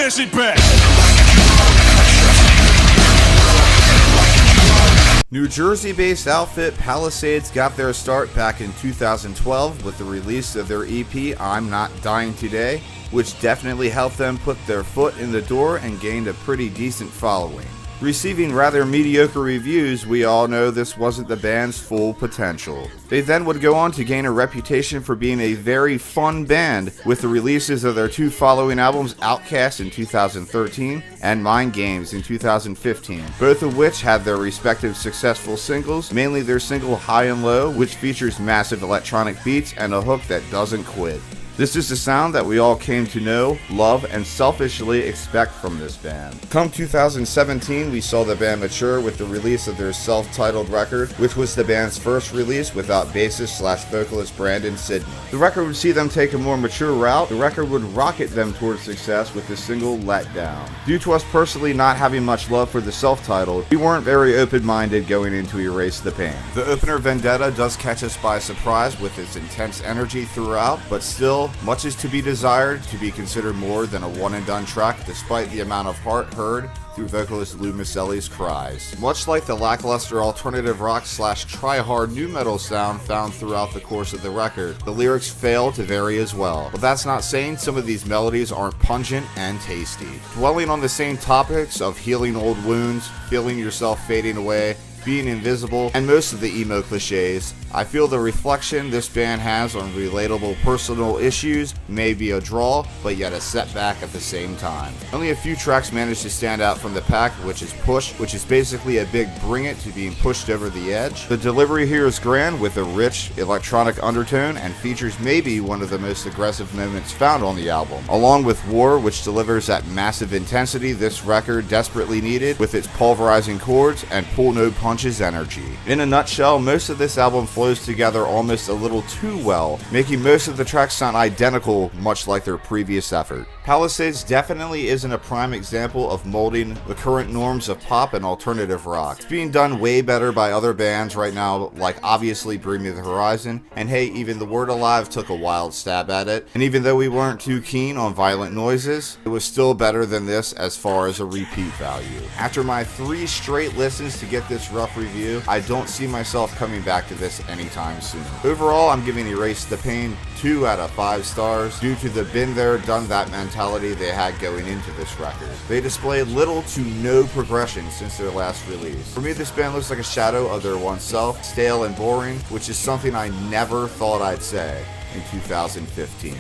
Where's it been? New Jersey-based outfit Palisades got their start back in 2012 with the release of their EP, I'm Not Dying Today, which definitely helped them put their foot in the door and gained a pretty decent following. Receiving rather mediocre reviews, we all know this wasn't the band's full potential. They then would go on to gain a reputation for being a very fun band with the releases of their two following albums, Outcast in 2013 and Mind Games in 2015, both of which had their respective successful singles, mainly their single High and Low, which features massive electronic beats and a hook that doesn't quit. This is the sound that we all came to know, love, and selfishly expect from this band. Come 2017, we saw the band mature with the release of their self-titled record, which was the band's first release without bassist/vocalist Brandon Sidney. The record would see them take a more mature route. The record would rocket them towards success with the single Let Down. Due to us personally not having much love for the self-titled, we weren't very open-minded going into Erase the Pain. The opener Vendetta does catch us by surprise with its intense energy throughout, but still, much is to be desired to be considered more than a one-and-done track despite the amount of heart heard through vocalist Lou Maselli's cries. Much like the lackluster alternative rock / try-hard nu metal sound found throughout the course of the record, the lyrics fail to vary as well. But that's not saying some of these melodies aren't pungent and tasty. Dwelling on the same topics of healing old wounds, feeling yourself fading away, being invisible, and most of the emo cliches, I feel the reflection this band has on relatable personal issues may be a draw, but yet a setback at the same time. Only a few tracks manage to stand out from the pack, which is Push, which is basically a big bring it to being pushed over the edge. The delivery here is grand with a rich electronic undertone and features maybe one of the most aggressive moments found on the album. Along with War, which delivers that massive intensity this record desperately needed with its pulverizing chords and pull no punches energy. In a nutshell, most of this album flows together almost a little too well, making most of the tracks sound identical, much like their previous effort. Palisades definitely isn't a prime example of molding the current norms of pop and alternative rock. It's being done way better by other bands right now, like obviously Bring Me the Horizon, and hey, even The Word Alive took a wild stab at it, and even though we weren't too keen on Violent Noises, it was still better than this as far as a repeat value. After my 3 straight listens to get this rough review, I don't see myself coming back to this anytime soon. Overall, I'm giving Erase the Pain 2 out of 5 stars due to the been there, done that mentality they had going into this record. They display little to no progression since their last release. For me, this band looks like a shadow of their once self, stale and boring, which is something I never thought I'd say in 2015.